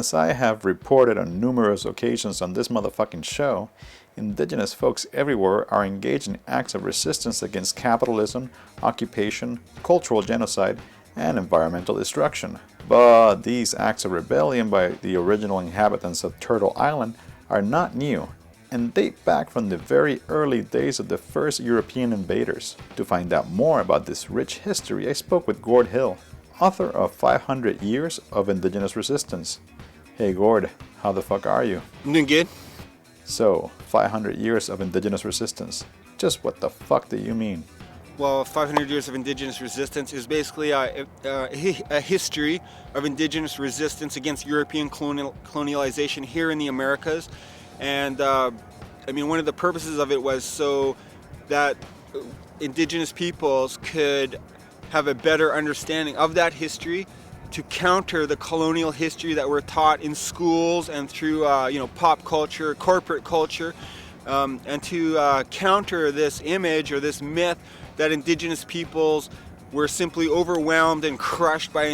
As I have reported on numerous occasions on this motherfucking show, indigenous folks everywhere are engaged in acts of resistance against capitalism, occupation, cultural genocide, and environmental destruction. But these acts of rebellion by the original inhabitants of Turtle Island are not new and date back from the very early days of the first European invaders. To find out more about this rich history, I spoke with Gord Hill, author of 500 Years of Indigenous Resistance. Hey Gord, how the fuck are you? I'm doing good. So, 500 years of indigenous resistance. Just what the fuck do you mean? Well, 500 Years of Indigenous Resistance is basically a history of indigenous resistance against European colonialization here in the Americas. And one of the purposes of it was so that indigenous peoples could have a better understanding of that history, to counter the colonial history that we're taught in schools and through pop culture, corporate culture, and to counter this image or this myth that indigenous peoples were simply overwhelmed and crushed by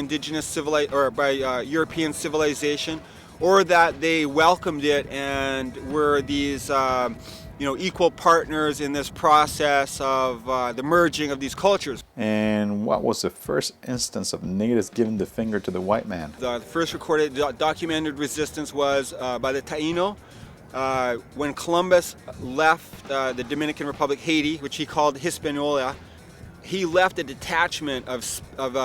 European civilization, or that they welcomed it and were these equal partners in this process of the merging of these cultures. And what was the first instance of natives giving the finger to the white man? The first recorded documented resistance was by the Taino. When Columbus left the Dominican Republic, Haiti, which he called Hispaniola, he left a detachment of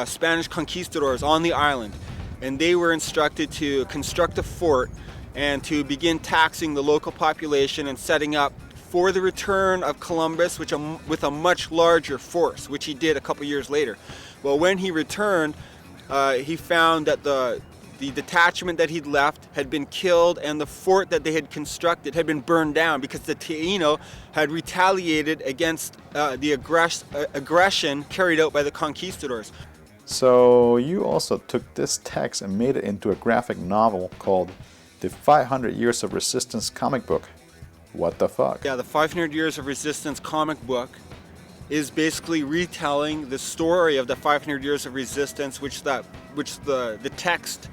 Spanish conquistadors on the island, and they were instructed to construct a fort and to begin taxing the local population and setting up for the return of Columbus, with a much larger force, which he did a couple years later. Well, when he returned, he found that the detachment that he'd left had been killed, and the fort that they had constructed had been burned down because the Taino had retaliated against the aggression carried out by the conquistadors. So you also took this text and made it into a graphic novel called The 500 Years of Resistance comic book. What the fuck? Yeah, the 500 Years of Resistance comic book is basically retelling the story of the 500 Years of Resistance, which the text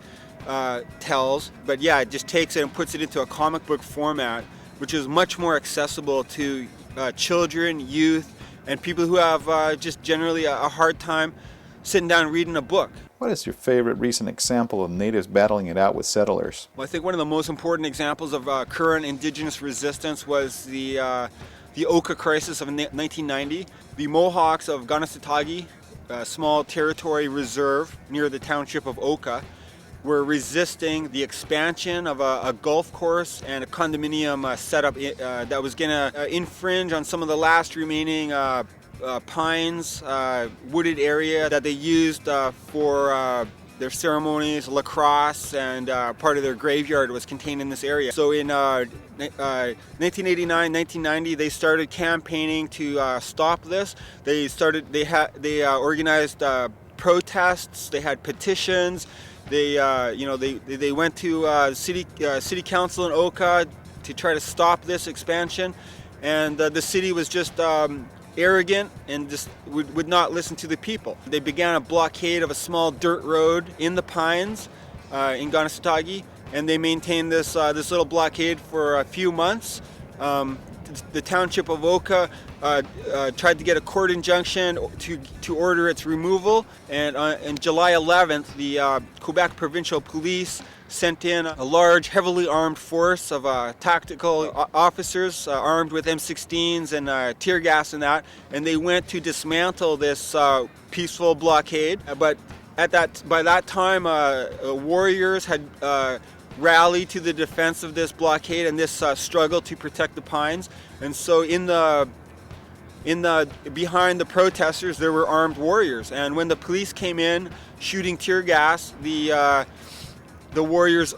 tells. But yeah, it just takes it and puts it into a comic book format, which is much more accessible to children, youth, and people who have just generally a hard time sitting down and reading a book. What is your favorite recent example of natives battling it out with settlers? Well, I think one of the most important examples of current indigenous resistance was the Oka crisis of 1990. The Mohawks of Ganasatagi, a small territory reserve near the township of Oka, were resisting the expansion of a golf course and a condominium setup that was going to infringe on some of the last remaining pines, wooded area that they used for their ceremonies. Lacrosse and part of their graveyard was contained in this area. So in 1989, 1990, they started campaigning to stop this. They organized protests. They had petitions. They went to city council in Oka to try to stop this expansion, and the city was just arrogant and just would not listen to the people. They began a blockade of a small dirt road in the pines in Ganasatagi, and they maintained this little blockade for a few months. The township of Oka tried to get a court injunction to order its removal, and on July 11th, the Quebec Provincial Police sent in a large, heavily armed force of tactical officers armed with M16s and tear gas and that, and they went to dismantle this peaceful blockade. But by that time, warriors had rallied to the defense of this blockade and this struggle to protect the pines. And so behind the protesters, there were armed warriors. And when the police came in shooting tear gas, the warriors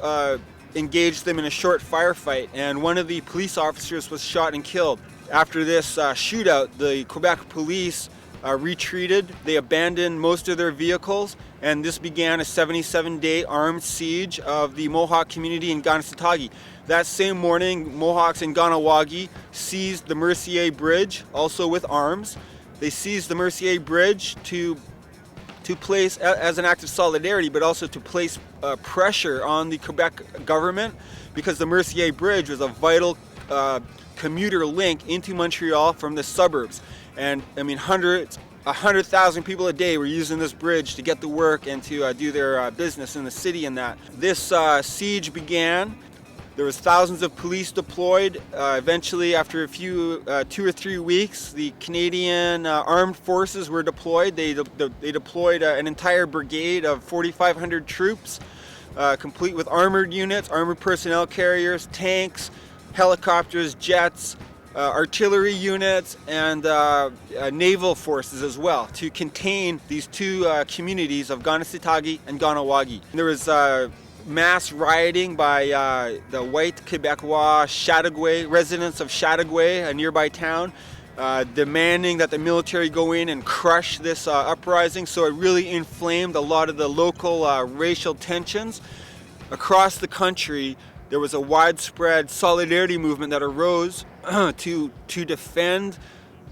engaged them in a short firefight, and one of the police officers was shot and killed. After this shootout, the Quebec police retreated. They abandoned most of their vehicles, and this began a 77-day armed siege of the Mohawk community in Ganasatagi. That same morning, Mohawks in Ganawagi seized the Mercier Bridge, also with arms. They seized the Mercier Bridge to to place, as an act of solidarity, but also to place pressure on the Quebec government, because the Mercier Bridge was a vital commuter link into Montreal from the suburbs. And I mean, 100,000 people a day were using this bridge to get to work and to do their business in the city and that. This siege began. There was thousands of police deployed. Eventually, after a few, 2 or 3 weeks, the Canadian armed forces were deployed. They deployed an entire brigade of 4,500 troops, complete with armored units, armored personnel carriers, tanks, helicopters, jets, artillery units, and naval forces as well, to contain these two communities of Kanesatake and Kahnawake. There was mass rioting by the white Quebecois Chateauguay, residents of Chateauguay, a nearby town, demanding that the military go in and crush this uprising. So it really inflamed a lot of the local racial tensions. Across the country, there was a widespread solidarity movement that arose to defend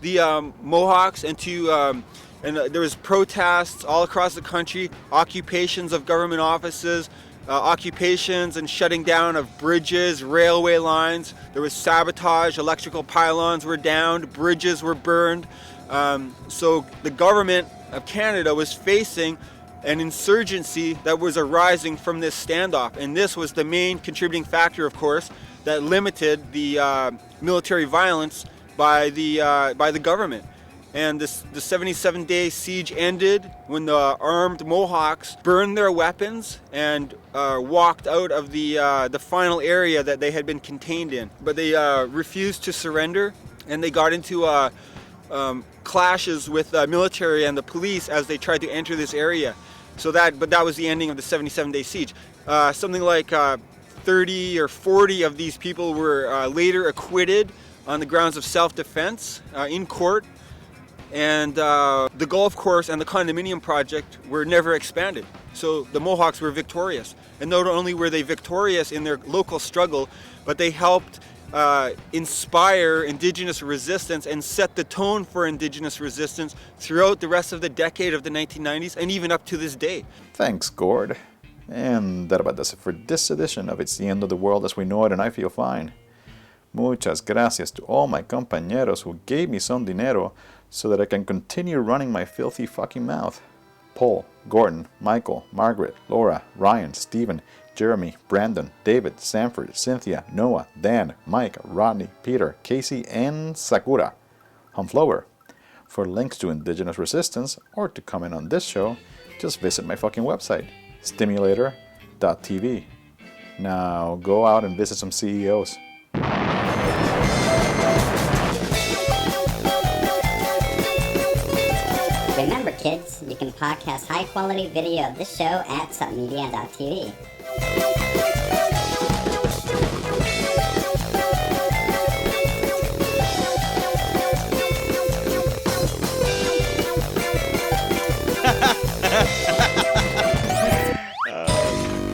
the Mohawks, and there was protests all across the country, occupations of government offices, occupations and shutting down of bridges, railway lines. There was sabotage, electrical pylons were downed, bridges were burned. So the government of Canada was facing an insurgency that was arising from this standoff. And this was the main contributing factor, of course, that limited the military violence by the government. And the 77-day siege ended when the armed Mohawks burned their weapons and walked out of the final area that they had been contained in. But they refused to surrender, and they got into clashes with the military and the police as they tried to enter this area. But that was the ending of the 77-day siege. Something like 30 or 40 of these people were later acquitted on the grounds of self-defense in court. And the golf course and the condominium project were never expanded. So the Mohawks were victorious. And not only were they victorious in their local struggle, but they helped inspire Indigenous resistance and set the tone for Indigenous resistance throughout the rest of the decade of the 1990s and even up to this day. Thanks, Gord. And that about does it for this edition of It's the End of the World as We Know It and I Feel Fine. Muchas gracias to all my compañeros who gave me some dinero so that I can continue running my filthy fucking mouth. Paul, Gordon, Michael, Margaret, Laura, Ryan, Stephen, Jeremy, Brandon, David, Sanford, Cynthia, Noah, Dan, Mike, Rodney, Peter, Casey, and Sakura. Humflower. For links to Indigenous resistance or to comment on this show, just visit my fucking website, stimulator.tv. Now go out and visit some CEOs. Remember, kids, you can podcast high-quality video of this show at submedia.tv.